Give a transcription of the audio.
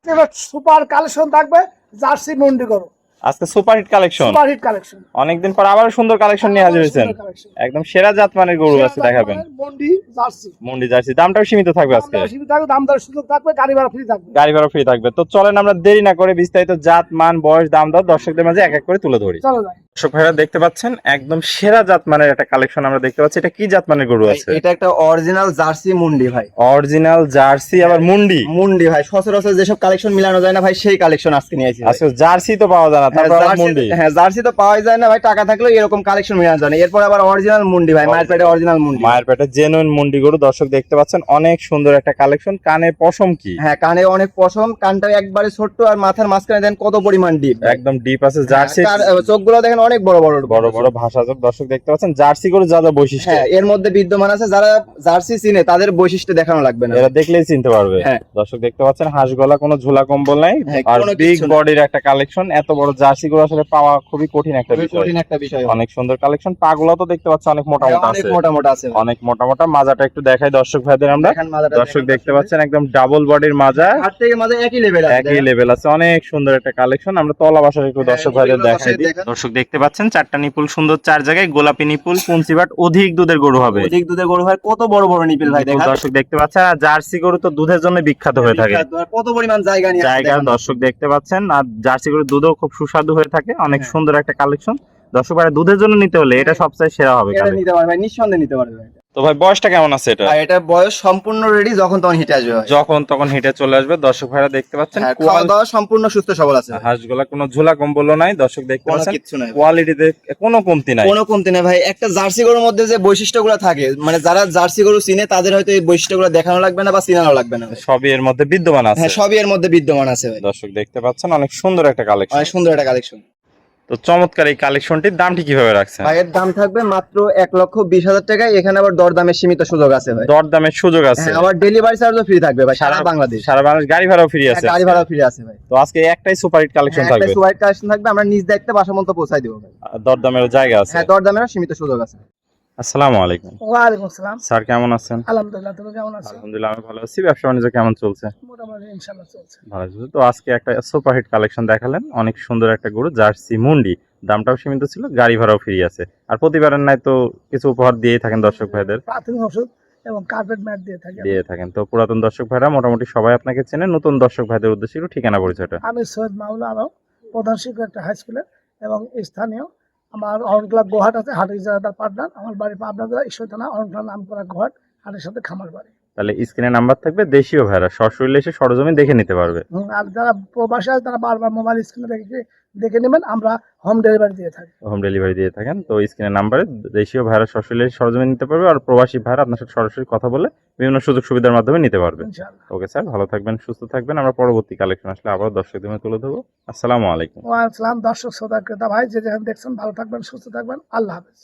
এবার super collection থাকবে jersey মুন্ডি গরু। আজকে super hit collection, super hit collection, অনেকদিন পর আবারও সুন্দর কালেকশন নিয়ে হাজির হয়েছেন। একদম সেরা জাত মানের গরু আছে দেখাবেন। মুন্ডি জার্সি, মুন্ডি জার্সি, দামটাও সীমিত থাকবে আজকে। দাম দর সুযোগ থাকবে, গাড়ি ভাড়া ফ্রি থাকবে। গাড়ি ভাড়া ফ্রি থাকবে। তো চলেন আমরা দেরি না করে বিস্তারিত জাত মান বয়স দাম দর দর্শকদের মাঝে এক এক করে তুলে ধরি। চলো যাই। দর্শক ভাইরা দেখতে পাচ্ছেন একদম সেরা জাত মানের একটা কালেকশন আমরা দেখতে পাচ্ছি। এটা কি জাত মানের গরু আছে? এটা একটা অরিজিনাল জার্সি মুন্ডি ভাই। অরিজিনাল জার্সি আবার মুন্ডি। মুন্ডি ভাই সচরাচর যেসব কালেকশন মিলানো যায় না ভাই, সেই কালেকশন আজকে নিয়ে আসি। আজকে জার্সি তো পাওয়া যায় না, তারপর আবার মুন্ডি। হ্যাঁ জার্সি তো পাওয়া যায় না ভাই, টাকা থাকলেও এরকম কালেকশন মিলানো যায় না। এরপর আবার অরিজিনাল মুন্ডি ভাই, মায়ের পেটে অরিজিনাল মুন্ডি। মায়ের পেটে জেনুইন মুন্ডি গরু দর্শক দেখতে পাচ্ছেন। অনেক সুন্দর একটা কালেকশন। কানে পশম কি? হ্যাঁ কানে অনেক পশম, কানটা একবারে ছোট্ট, আর মাথার মাঝখানে দেন কত পরিমাণ ডিপ, একদম ডিপ আছে জার্সি। চোখগুলো দেখেন অনেক বড় বড় বড় বড় ভাষাযোগ দর্শক দেখতে পাচ্ছেন। জার্সি গরু যা যা বৈশিষ্ট্য হ্যাঁ এর মধ্যে বিদ্যমান আছে, যারা জার্সি চিনে তাদের বৈশিষ্ট্য দেখানো লাগবে না, এরা দেখলেই চিনতে পারবে। হ্যাঁ। দর্শক দেখতে পাচ্ছেন হাঁস গলা, কোনো ঝোলা কম্বল নাই, হ্যাঁ, আর কোনো বিগ কিচ্ছু নাই। বডির একটা কালেকশন। এত বড় জার্সি গরু আসলে পাওয়া খুবই কঠিন একটা খুবই বিষয়। কঠিন একটা বিষয়। অনেক সুন্দর কালেকশন। পাগুলো তো দেখতে পাচ্ছেন অনেক মোটা মোটা অনেক আছে, মোটা মোটা আছে ভাই। অনেক মোটা মোটা। মাজাটা একটু দেখাই দর্শক ভাইদের আমরা। দেখেন মাজাটা, দর্শক দেখতে পাচ্ছেন একদম ডাবল বডির মাজা, হাত থেকে মাঝে একই লেভেল আছে, একই লেভেল আছে। অনেক সুন্দর একটা কালেকশন। আমরা তলা বাসার একটু দর্শক ভাইদের নিপুল দেখাই দিই। দেখেন। দর্শক দেখতে পাচ্ছেন চারটা নিপুল সুন্দর, চার জায়গায় গোলাপি নিপুল, পুঞ্চিবাট, অধিক দুধের গরু হবে। অধিক দুধের গরু ভাই, কত বড় বড় নিপিল ভাই দেখেন। দর্শক দেখতে পাচ্ছেন আর জার্সি গরু তো দুধের জন্য বিখ্যাত হয়ে থাকে। কত পরিমাণ জায়গা নিয়ে আছে জায়গা দেখেন। দর্শক দেখতে পাচ্ছেন। আর জার্সি গরুর দুধও খুব সুস্বাদু হয়ে থাকে। অনেক হ্যাঁ। সুন্দর একটা কালেকশন। দর্শক ভাই দুধের জন্য নিতে হলে এটা সবচেয়ে সেরা হবে এটা collection। নিতে পারবে ভাই, নিঃসন্দেহে নিতে পারবে ভাই। তো ভাই বয়সটা কেমন আছে এটা? আর এটা বয়স সম্পূর্ণ রেডি, যখন তখন হিটে আসবে ভাই। যখন তখন হেঁটে চলে আসবে। দর্শক ভাইরা দেখতে পাচ্ছেন হ্যাঁ, খাওয়া দাওয়া সম্পূর্ণ সুস্থ সবল আছে ভাই। হাঁসগুলা কোনো ঝোলা কম্বলও নাই। দর্শক দেখতে কোনো পাচ্ছেন কিচ্ছু নাই ভাই। কোয়ালিটিতে কোনো কমতি নাই। কোনো কমতি নেই ভাই। একটা জার্সি গরুর মধ্যে যে বৈশিষ্ট্যগুলো থাকে, মানে যারা জার্সি গরু চিনে তাদের হয়তো এই বৈশিষ্ট্যগুলো দেখানো লাগবে না বা চিনানো লাগবে না ভাই। সবই এর মধ্যে বিদ্যমান আছে। হ্যাঁ সবই এর মধ্যে বিদ্যমান আছে ভাই। দর্শক দেখতে পাচ্ছেন অনেক সুন্দর একটা কালেকশন। অনেক সুন্দর একটা কালেকশন। তো চমৎকার এই কালেকশনটির দামটি কিভাবে রাখছেন? ভাইয়ের দাম থাকবে মাত্র 1,20,000 টাকায়। এখানে আবার দরদামের সীমিত সুযোগ আছে ভাই। দরদামের সুযোগ আছে। হ্যাঁ আবার ডেলিভারি চার্জও ফ্রি থাকবে ভাই, সারা বাংলাদেশ। সারা বাংলাদেশ গাড়ি ভাড়াও ফ্রি আছে। গাড়ি ভাড়া ফ্রি আছে ভাই। তো আজকে একটাই সুপার হিট কালেকশন একটা থাকবে। সুপার কালেকশন থাকবে, আমরা নিজ দায়িত্বে বাসা পর্যন্ত পৌঁছাই দিব ভাই। দরদামের জায়গা আছে। হ্যাঁ দরদামেরও সীমিত সুযোগ আছে। আসসালামু আলাইকুম ওয়ালাইকুম আসসালাম। স্যার, কেমন আছেন? আলহামদুলিল্লাহ, তুমি কেমন আছো? আলহামদুলিল্লাহ আমি ভালো আছি। ব্যবসা বাণিজ্য কেমন চলছে? মোটামুটি ইনশাআল্লাহ চলছে। ভালো চলছে। তো আজকে একটা সুপার হিট কালেকশন দেখালেন। অনেক সুন্দর একটা গরু জার্সি মুন্ডি। দামটাও সীমিত ছিল, গাড়ি ভাড়াও ফ্রি আছে। আর প্রতিবারের নাই তো কিছু উপহার দিয়েই থাকেন দর্শক ভাইদের। প্রাথমিক ওষুধ এবং কার্পেট ম্যাট দিয়ে থাকি। তো পুরাতন দর্শক ভাইরা মোটামুটি সবাই আপনাকে চেনে। নতুন দর্শক ভাইদের উদ্দেশ্যে একটু ঠিকানা পরিচয়টা। আমি সৈয়দ মাওলা আলম, প্রধান শিক্ষক একটা হাই স্কুলের এবং স্থানীয়। আমার অরণখোলা গোহাট আছে, হাটের ইজারাদার পার্টনার। আমার বাড়ি পাবনা জেলা ঈশ্বর থানা, অরণখোলা নাম করা গোহাট, হাটের সাথে খামার বাড়ি। তাহলে স্ক্রিনে নাম্বার থাকবে, দেশীয় ভাইরা সরাসরি এসে সরজমিন দেখে নিতে পারবে। আর যারা প্রবাসী আছে তারা বারবার মোবাইল স্ক্রিনে দেখে নেবেন। আমরা হোম ডেলিভারি দিয়ে থাকি। হোম ডেলিভারি দিয়ে থাকেন। তো স্ক্রিনের নাম্বারে দেশীয় ভাইরা সরাসরি এসে সরজমিন নিতে পারবে। আর প্রবাসী ভাইরা আপনার সাথে সরাসরি কথা বলে বিভিন্ন সুযোগ সুবিধার মাধ্যমে নিতে পারবে। ইনশাআল্লাহ। ওকে স্যার, ভালো থাকবেন, সুস্থ থাকবেন। আমরা পরবর্তী কালেকশন আসলে আবার দর্শকদের মধ্যে তুলে ধরবো। আসসালামু আলাইকুম। ওয়া আসসালাম। দর্শক শ্রোতা ক্রেতা ভাই যে যেখানে দেখছেন, ভালো থাকবেন, সুস্থ থাকবেন। আল্লাহ হাফেজ।